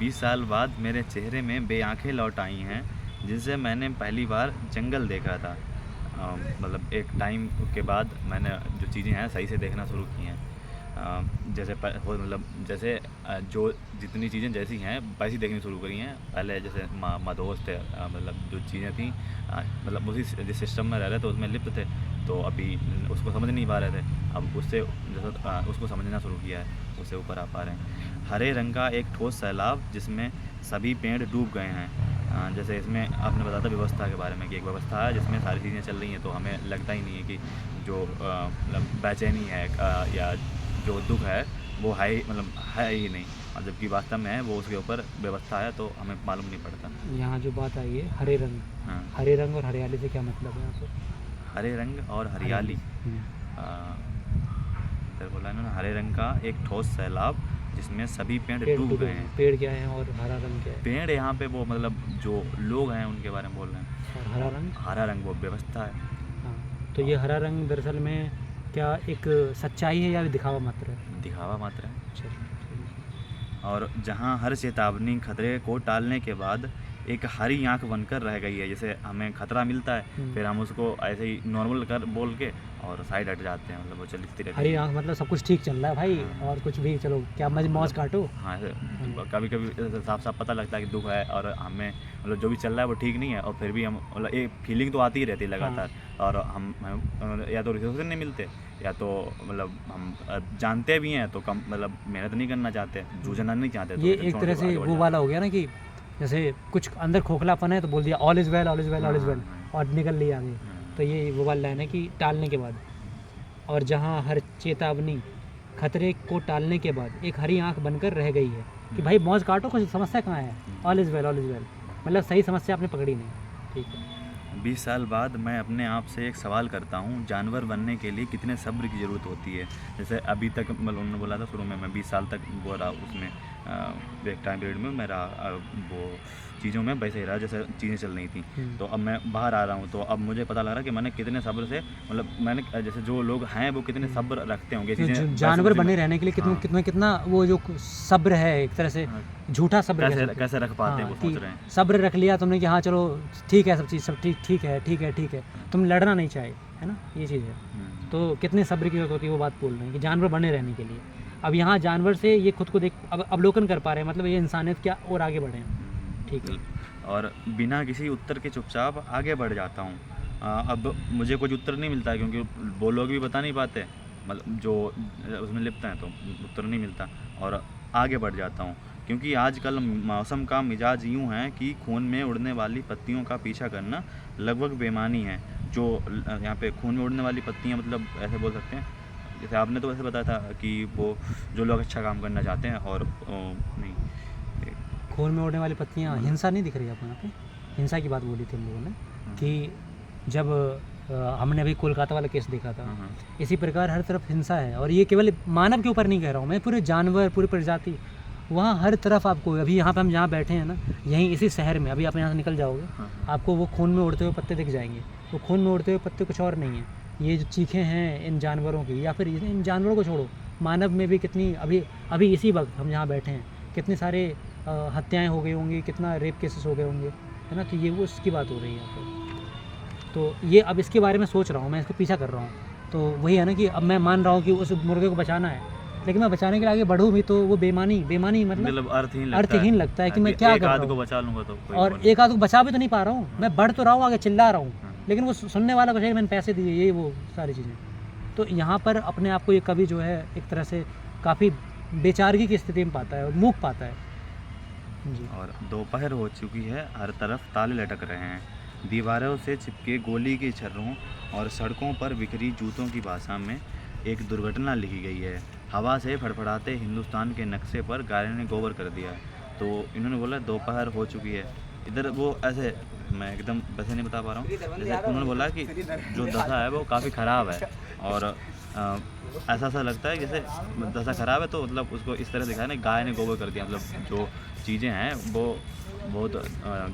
20 साल बाद मेरे चेहरे में बेआँखें लौट आई हैं, जिनसे मैंने पहली बार जंगल देखा था। मतलब एक टाइम के बाद मैंने जो चीज़ें हैं सही से देखना शुरू की हैं। जैसे वो मतलब जैसे जो जितनी चीज़ें जैसी हैं वैसी देखनी शुरू करी हैं। पहले जैसे मदहोश थे, मतलब जो चीज़ें थी, मतलब उसी जिस सिस्टम में रह रहे थे उसमें लिप्त थे, तो अभी उसको समझ नहीं पा रहे थे। अब उससे जैसा उसको समझना शुरू किया है, उससे ऊपर आ पा रहे हैं। हरे रंग का एक ठोस सैलाब जिसमें सभी पेड़ डूब गए हैं। जैसे इसमें आपने बताया था व्यवस्था के बारे में कि एक व्यवस्था है जिसमें सारी चीज़ें चल रही हैं, तो हमें लगता ही नहीं है कि जो मतलब बेचैनी है या जो दुख है वो है ही, मतलब है ही नहीं, और जबकि वास्तव में है वो उसके ऊपर व्यवस्था है, तो हमें मालूम नहीं पड़ता। यहाँ जो बात आई है हरे रंग, हाँ, हरे रंग और हरियाली से क्या मतलब है यहाँ पे? हरे रंग और हरियाली। इधर बोला है ना, हरे रंग का एक ठोस सैलाब जिसमें सभी पेड़ डूब गए हैं। पेड़ क्या है और हरा रंग क्या है? पेड़ यहाँ पे वो मतलब जो लोग हैं उनके बारे में बोल रहे हैं। और हरा रंग? हरा रंग वो व्यवस्था है। हाँ, तो ये हरा रंग दरअसल में क्या एक सच्चाई है या दिखावा मात्र है? दिखावा मात्र है। चलिए। और जहाँ हर चेतावनी खतरे को टालने के बाद एक हरी आंख बनकर रह गई है। जैसे हमें खतरा मिलता है, फिर हम उसको ऐसे ही नॉर्मल कर बोल के और साइड हट जाते हैं, मतलब वो चलती रहती है। हरी आंख मतलब सब कुछ ठीक चल रहा है भाई, और कुछ भी चलो क्या मौज काटो। हाँ, कभी कभी साफ साफ पता लगता है कि दुख है और हमें मतलब जो भी चल रहा है वो ठीक नहीं है, और फिर भी हम मतलब एक फीलिंग तो आती ही रहती है लगातार। और हम या तो रिसोर्सेज नहीं मिलते, या तो मतलब हम जानते भी हैं तो कम मतलब मेहनत नहीं करना चाहते, जूझना नहीं चाहते। तो ये एक तरह से वो वाला हो गया ना कि जैसे कुछ अंदर खोखलापन है तो बोल दिया all is well, all is well, all is well, और निकल लिया आगे। तो ये वो वाला लाइन है कि टालने के बाद, और जहाँ हर चेतावनी खतरे को टालने के बाद एक हरी आंख बनकर रह गई है कि भाई मौज काटो, कुछ समस्या कहाँ है, all is well, all is well, मतलब सही समस्या आपने पकड़ी नहीं। ठीक है। 20 साल बाद मैं अपने आप से एक सवाल करता हूँ, जानवर बनने के लिए कितने सब्र की ज़रूरत होती है। जैसे अभी तक मतलब उन्होंने बोला था शुरू में मैं 20 साल तक वो रहा उसमें, एक टाइम पीरियड में मैं रहा वो चीज़ों में वैसे ही रहा जैसे चीज़ें चल रही थी। तो अब मैं बाहर आ रहा हूँ, तो अब मुझे पता लग रहा है कि मैंने कितने सब्र से मतलब मैंने जैसे जो लोग हैं वो कितने सब्र रखते होंगे चीज़ें जानवर बने रहने के लिए कितना कितना कितना वो जो सब्र है एक तरह से झूठा सब्र कैसे रख पाते हैं वो सोच रहे हैं। सब्र रख लिया तुमने कि हाँ चलो ठीक है, सब चीज़ सब ठीक है, ठीक है, ठीक है, तुम लड़ना नहीं चाहे, है ना, ये चीज़ है। तो कितने सब्र की जरूरत होती है वो बात बोल रहे हैं कि जानवर बने रहने के लिए। अब यहाँ जानवर से ये खुद को देख अब अवलोकन कर पा रहे हैं, मतलब ये इंसानियत क्या और आगे बढ़े हैं। ठीक है। और बिना किसी उत्तर के चुपचाप आगे बढ़ जाता हूँ। अब मुझे कुछ उत्तर नहीं मिलता क्योंकि वो लोग भी बता नहीं पाते, मतलब जो उसमें लिप्त हैं, तो उत्तर नहीं मिलता और आगे बढ़ जाता हूँ। क्योंकि आजकल मौसम का मिजाज यूँ है कि खून में उड़ने वाली पत्तियों का पीछा करना लगभग बेमानी है। जो यहाँ पे खून में उड़ने वाली पत्तियाँ मतलब ऐसे बोल सकते हैं, जैसे आपने तो वैसे बताया था कि वो जो लोग अच्छा काम करना चाहते हैं और नहीं, खून में उड़ने वाली पत्तियाँ, हिंसा नहीं दिख रही आपको यहाँ पे? हिंसा की बात बोली थी हम लोगों ने कि जब हमने अभी कोलकाता वाला केस देखा था, इसी प्रकार हर तरफ हिंसा है। और ये केवल मानव के ऊपर नहीं कह रहा हूँ मैं, पूरे जानवर, पूरी प्रजाति, वहाँ हर तरफ आपको अभी यहाँ पे हम जहाँ बैठे हैं ना, यहीं इसी शहर में अभी आप यहाँ से निकल जाओगे, आपको वो खून में उड़ते हुए पत्ते दिख जाएंगे। वो खून में उड़ते हुए पत्ते कुछ और नहीं है, ये जो चीखें हैं इन जानवरों की, या फिर इन जानवरों को छोड़ो, मानव में भी कितनी अभी इसी वक्त हम जहाँ बैठे हैं कितने सारे हत्याएं हो गई होंगी, कितना रेप केसेस हो गए होंगे, है ना। तो ये वो उसकी बात हो रही है यहाँ पर। तो ये अब इसके बारे में सोच रहा हूँ मैं, इसको पीछा कर रहा हूँ। तो वही है ना कि अब मैं मान रहा हूँ कि उस मुर्गे को बचाना है, लेकिन मैं बचाने के लिए आगे बढ़ूँ भी तो वो बेमानी मतलब अर्थहीन लगता है कि मैं क्या कर रहा हूँ। बचा लूँगा तो और एक आध को बचा भी तो नहीं पा रहा हूँ, मैं बढ़ तो रहा हूँ, आगे चिल्ला रहा हूँ, लेकिन वो सुनने वाला कुछ है, मैंने पैसे दिए, ये वो सारी चीज़ें। तो यहाँ पर अपने आप को ये कवि जो है एक तरह से काफ़ी बेचारगी की स्थिति में पाता है और मूक पाता है जी। और दोपहर हो चुकी है, हर तरफ ताले लटक रहे हैं, दीवारों से चिपके गोली के छर्रों और सड़कों पर बिखरी जूतों की भाषा में एक दुर्घटना लिखी गई है। हवा से फड़फड़ाते हिंदुस्तान के नक्शे पर गाय ने गोबर कर दिया। तो इन्होंने बोला दोपहर हो चुकी है, इधर वो ऐसे मैं एकदम वैसे नहीं बता पा रहा हूँ, जैसे उन्होंने बोला कि जो दशा है वो काफ़ी ख़राब है, और ऐसा लगता है जैसे दशा ख़राब है तो मतलब उसको इस तरह दिखाया ना, गाय ने गोबर कर दिया, मतलब जो चीज़ें हैं वो बहुत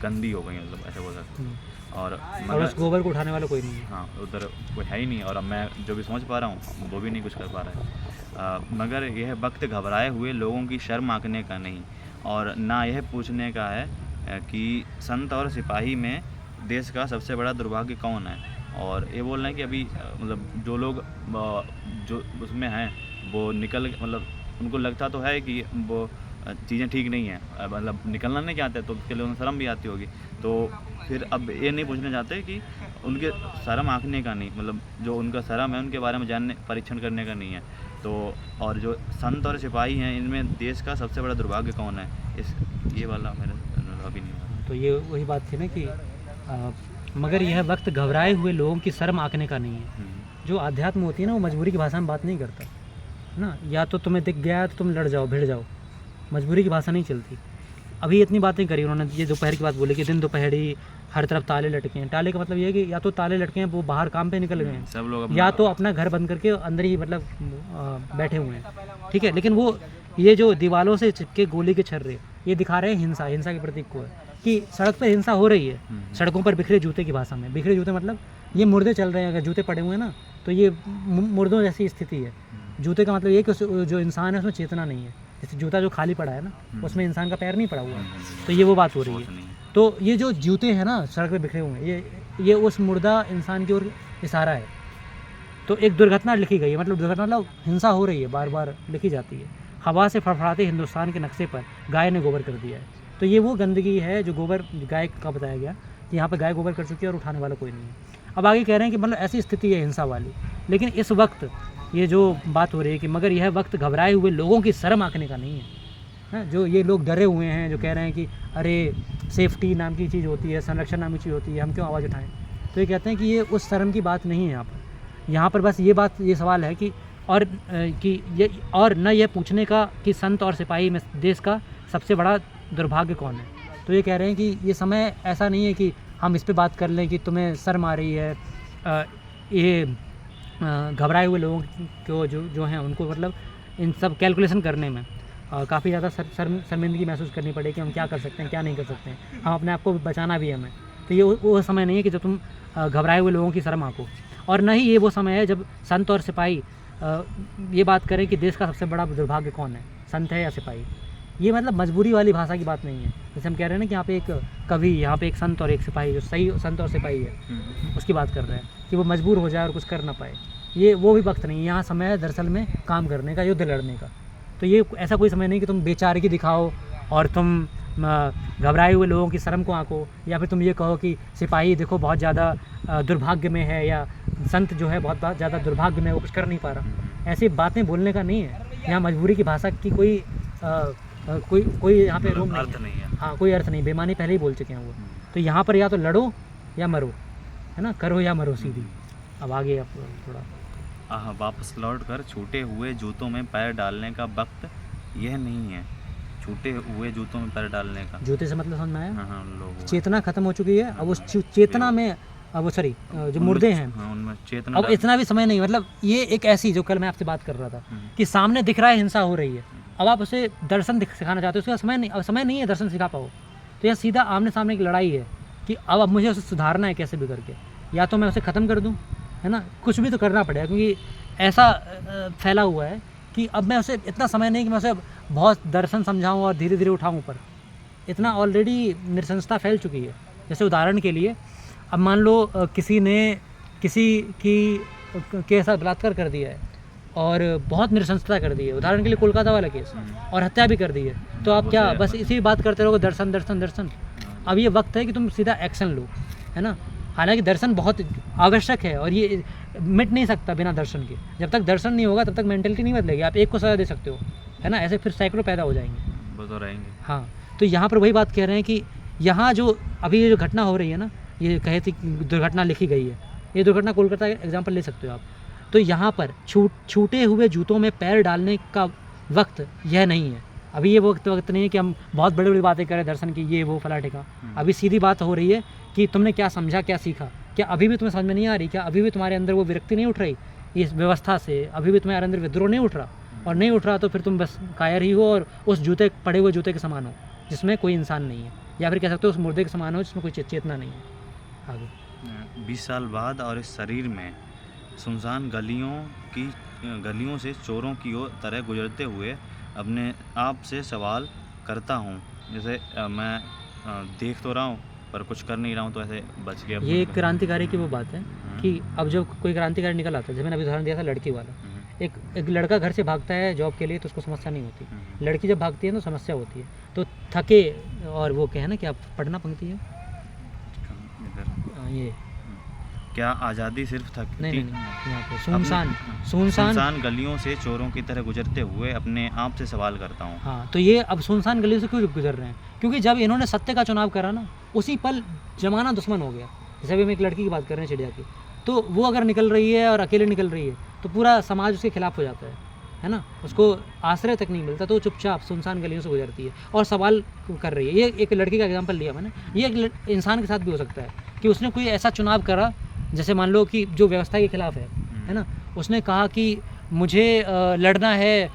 गंदी हो गई, मतलब ऐसे बोल सकते हैं। और उस गोबर को उठाने वाला कोई नहीं है। हाँ, उधर कोई है ही नहीं, और अब मैं जो भी समझ पा रहा हूँ वो भी नहीं कुछ कर पा रहा है। मगर यह वक्त घबराए हुए लोगों की शर्म आंकने का नहीं, और ना यह पूछने का है कि संत और सिपाही में देश का सबसे बड़ा दुर्भाग्य कौन है। और ये बोल रहे हैं कि अभी मतलब जो लोग जो उसमें हैं वो मतलब उनको लगता तो है कि वो चीज़ें ठीक नहीं हैं, मतलब निकलना नहीं चाहते तो उसके लिए उन्हें शर्म भी आती होगी। तो फिर अब ये नहीं पूछना चाहते कि उनके शर्म आंकने का नहीं, मतलब जो उनका शर्म है उनके बारे में जानने परीक्षण करने का नहीं है। तो और जो संत और सिपाही हैं इनमें देश का सबसे बड़ा दुर्भाग्य कौन है, इस ये वाला मेरा अभी नहीं हुआ। तो ये वही बात थी ना कि मगर यह वक्त घबराए हुए लोगों की शर्म आंकने का नहीं है। जो अध्यात्म होती है ना वो मजबूरी की भाषा में बात नहीं करता ना। या तो तुम्हें दिख गया तो तुम लड़ जाओ, भिड़ जाओ, मजबूरी की भाषा नहीं चलती। अभी इतनी बातें करी उन्होंने, ये दोपहर की बात बोली कि दिन दोपहरी हर तरफ ताले लटके हैं। ताले का मतलब ये है कि या तो ताले लटके हैं वो बाहर काम पे निकल गए हैं, सब लोग या तो अपना घर बंद करके अंदर ही मतलब बैठे हुए हैं, ठीक है। लेकिन वो ये जो दीवारों से चिपके गोली के छर्रे ये दिखा रहे हैं हिंसा, हिंसा के प्रतीक को है कि सड़क पर हिंसा हो रही है। सड़कों पर बिखरे जूते की भाषा में, बिखरे जूते मतलब ये मुर्दे चल रहे हैं, अगर जूते पड़े हुए हैं ना तो ये मुर्दों जैसी स्थिति है। जूते का मतलब ये कि जो इंसान है उसमें चेतना नहीं है। जैसे जूता जो खाली पड़ा है ना उसमें इंसान का पैर नहीं पड़ा हुआ है, तो ये वो बात हो रही है। तो ये जो जूते हैं ना सड़क पे बिखरे हुए हैं, ये उस मुर्दा इंसान की ओर इशारा है। तो एक दुर्घटना लिखी गई है, मतलब दुर्घटना मतलब हिंसा हो रही है, बार बार लिखी जाती है। हवा से फड़फड़ाते हिंदुस्तान के नक्शे पर गाय ने गोबर कर दिया है। तो ये वो गंदगी है जो गोबर गाय का बताया गया कि यहाँ पर गाय गोबर कर चुकी है और उठाने वाला कोई नहीं है। अब आगे कह रहे हैं कि मतलब ऐसी स्थिति है हिंसा वाली, लेकिन इस वक्त ये जो बात हो रही है कि मगर यह वक्त घबराए हुए लोगों की शर्म आंकने का नहीं है। जो ये लोग डरे हुए हैं, जो कह रहे हैं कि अरे सेफ्टी नाम की चीज़ होती है, संरक्षण नाम की चीज़ होती है, हम क्यों आवाज़ उठाएं, तो ये कहते हैं कि ये उस शर्म की बात नहीं है। यहाँ पर बस ये सवाल है कि और न ये पूछने का कि संत और सिपाही में देश का सबसे बड़ा दुर्भाग्य कौन है। तो ये कह रहे हैं कि ये समय ऐसा नहीं है कि हम इस पे बात कर लें कि तुम्हें शर्म आ रही है। ये घबराए हुए लोगों को जो हैं उनको मतलब इन सब कैलकुलेशन करने में काफ़ी ज़्यादा शर्मिंदगी महसूस करनी पड़े कि हम क्या कर सकते हैं, क्या नहीं कर सकते हैं, हम अपने आप को बचाना भी है हमें। तो ये वो समय नहीं है कि जब तुम घबराए हुए लोगों की शर्म आंको, और न ही ये वो समय है जब संत और सिपाही ये बात करें कि देश का सबसे बड़ा दुर्भाग्य कौन है, संत है या सिपाही। ये मतलब मजबूरी वाली भाषा की बात नहीं है। जैसे हम कह रहे हैं ना कि यहाँ पे एक कवि, यहाँ पे एक संत और एक सिपाही, जो सही संत और सिपाही है उसकी बात कर रहे हैं कि वो मजबूर हो जाए और कुछ कर ना पाए। ये वो भी वक्त नहीं है, यहाँ समय है दरअसल में काम करने का, युद्ध लड़ने का। तो ये ऐसा कोई समय नहीं कि तुम बेचारगी दिखाओ और तुम घबराए हुए लोगों की शर्म को आंको, या फिर तुम ये कहो कि सिपाही देखो बहुत ज़्यादा दुर्भाग्य में है, या संत जो है बहुत ज़्यादा दुर्भाग्य में, वो कुछ कर नहीं पा रहा। ऐसी बातें बोलने का नहीं है। यहाँ मजबूरी की भाषा की कोई यहाँ पे रूम अर्थ नहीं है। हाँ, कोई अर्थ नहीं, बेमानी पहले ही बोल चुके हैं वो। तो यहाँ पर या तो लड़ो या मरो, है ना, करो या मरो सीधी। अब आगे आप थोड़ा वापस लौट कर छूटे हुए जूतों में पैर डालने का वक्त यह नहीं है। छूटे हुए जूतों में पैर डालने का, जूते से मतलब समझ में आया? हाँ, लोग चेतना खत्म हो चुकी है। अब उस चेतना में अब सॉरी जो मुर्दे हैं उनमें चेतना, अब इतना भी समय नहीं। मतलब ये एक ऐसी, जो कल मैं आपसे बात कर रहा था कि सामने दिख रहा है हिंसा हो रही है, अब आप उसे दर्शन सिखाना चाहते हो, उसका समय नहीं, अब समय नहीं है दर्शन सिखा पाओ। तो यह सीधा आमने सामने की लड़ाई है कि अब मुझे उसे सुधारना है कैसे भी करके, या तो मैं उसे ख़त्म कर दूँ, है ना, कुछ भी तो करना पड़ेगा, क्योंकि ऐसा फैला हुआ है कि अब मैं उसे इतना समय नहीं कि मैं उसे बहुत दर्शन समझाऊँ और धीरे धीरे उठाऊँ ऊपर। इतना ऑलरेडी नृशंसता फैल चुकी है। जैसे उदाहरण के लिए अब मान लो किसी ने किसी के साथ बलात्कार कर दिया है और बहुत नृशंसता कर दी है, उदाहरण के लिए कोलकाता वाला केस, और हत्या भी कर दी है, तो आप क्या बस इसी बात करते रहोगे दर्शन दर्शन दर्शन? अब ये वक्त है कि तुम सीधा एक्शन लो, है ना। हालांकि दर्शन बहुत आवश्यक है और ये मिट नहीं सकता बिना दर्शन के। जब तक दर्शन नहीं होगा तब तक मेंटेलिटी नहीं बदलेगी। आप एक को सज़ा दे सकते हो, है ना, ऐसे फिर सैकड़ों पैदा हो जाएंगे, वो तो रहेंगे। हाँ, तो यहाँ पर वही बात कह रहे हैं कि यहाँ जो अभी ये जो घटना हो रही है ना, ये कहे थी दुर्घटना लिखी गई है, ये दुर्घटना कोलकाता का एग्जाम्पल ले सकते हो आप। तो यहाँ पर छूटे हुए जूतों में पैर डालने का वक्त यह नहीं है। अभी ये वक्त नहीं है कि हम बहुत बड़ी बड़ी बातें करें दर्शन की, ये वो फला ठेका। अभी सीधी बात हो रही है कि तुमने क्या समझा, क्या सीखा, क्या अभी भी तुम्हें समझ में नहीं आ रही, क्या अभी भी तुम्हारे अंदर वो विरक्ति नहीं उठ रही इस व्यवस्था से, अभी भी तुम्हारे अंदर विद्रोह नहीं उठ रहा, और नहीं उठ रहा तो फिर तुम बस कायर ही हो और उस जूते पड़े हुए जूते के समान हो जिसमें कोई इंसान नहीं है, या फिर कह सकते हो उस मुर्दे के समान हो जिसमें कोई चेतना नहीं है। आगे 20 साल बाद और इस शरीर में सुनसान गलियों से चोरों की ओर तरह गुजरते हुए अपने आप से सवाल करता हूँ, जैसे मैं देख तो रहा हूँ पर कुछ कर नहीं रहा हूँ, तो ऐसे बच गया। ये एक क्रांतिकारी की वो बात है हाँ। कि अब जब कोई क्रांतिकारी निकल आता है, जैसे मैंने अभी उदाहरण दिया था लड़की वाला, एक लड़का घर से भागता है जॉब के लिए तो उसको समस्या नहीं होती, लड़की जब भागती है तो समस्या होती है। तो थके और वो क्या है ना, क्या पढ़ना पंक्ति है ये, क्या आज़ादी सिर्फ थक नहीं यहाँ पे सुनसान गलियों से चोरों की तरह गुजरते हुए अपने आप से सवाल करता हूँ। हाँ, तो ये अब सुनसान गलियों से क्यों गुजर रहे हैं? क्योंकि जब इन्होंने सत्य का चुनाव करा ना, उसी पल जमाना दुश्मन हो गया। जैसे अभी हम एक लड़की की बात कर रहे हैं चिड़िया की, तो वो अगर निकल रही है और अकेले निकल रही है तो पूरा समाज उसके खिलाफ हो जाता है ना, उसको आश्रय तक नहीं मिलता, तो वो चुपचाप सुनसान गलियों से गुजरती है और सवाल कर रही है। ये एक लड़की का एग्जांपल लिया मैंने, ये एक इंसान के साथ भी हो सकता है कि उसने कोई ऐसा चुनाव करा, जैसे मान लो कि जो व्यवस्था के खिलाफ है ना, उसने कहा कि मुझे लड़ना है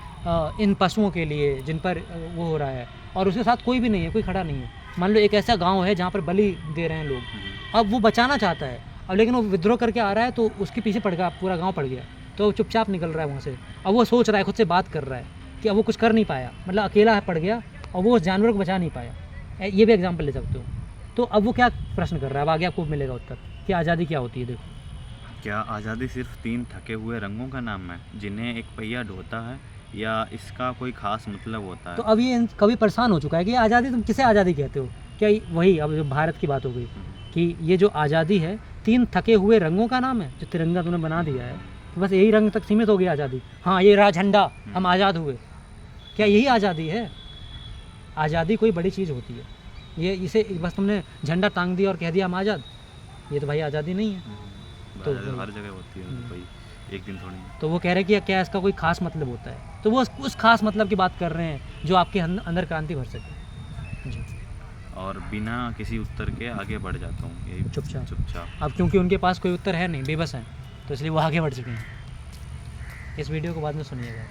इन पशुओं के लिए जिन पर वो हो रहा है, और उसके साथ कोई भी नहीं है, कोई खड़ा नहीं है। मान लो एक ऐसा गांव है जहाँ पर बलि दे रहे हैं लोग, अब वो बचाना चाहता है, अब लेकिन वो विद्रोह करके आ रहा है तो उसके पीछे पड़ गया, पूरा गाँव पड़ गया, तो वो चुपचाप निकल रहा है वहाँ से। अब वो सोच रहा है, खुद से बात कर रहा है कि अब वो कुछ कर नहीं पाया, मतलब अकेला पड़ गया और वो उस जानवर को बचा नहीं पाया। ये भी एग्जाम्पल ले सकते हो। तो अब वो क्या प्रश्न कर रहा है, अब आगे आपको मिलेगा उत्तर कि आज़ादी क्या होती है। देखो, क्या आज़ादी सिर्फ 3 थके हुए रंगों का नाम है जिन्हें एक पहिया ढोता है, या इसका कोई खास मतलब होता है? तो अब ये कभी परेशान हो चुका है कि आज़ादी, तुम किसे आज़ादी कहते हो? क्या वही अब जो भारत की बात हो गई कि ये जो आज़ादी है 3 थके हुए रंगों का नाम है, जो तिरंगा तूने बना दिया है, तो बस यही रंग तक सीमित हो गई आज़ादी। हाँ, ये रहा झंडा, हम आज़ाद हुए, क्या यही आज़ादी है? आज़ादी कोई बड़ी चीज़ होती है, ये इसे बस तुमने झंडा टांग दिया और कह दिया हम आज़ाद, ये तो भाई आज़ादी नहीं है। तो हर जगह होती है, भाई एक दिन थोड़ी। तो वो कह रहे हैं कि क्या इसका कोई खास मतलब होता है, तो वो उस खास मतलब की बात कर रहे हैं जो आपके अंदर क्रांति भर सके जी। और बिना किसी उत्तर के आगे बढ़ जाता हूँ, यही चुपचाप। अब क्योंकि उनके पास कोई उत्तर है नहीं, बेबस हैं, तो इसलिए वो आगे बढ़ चुके हैं। इस वीडियो को बाद में सुनिएगा।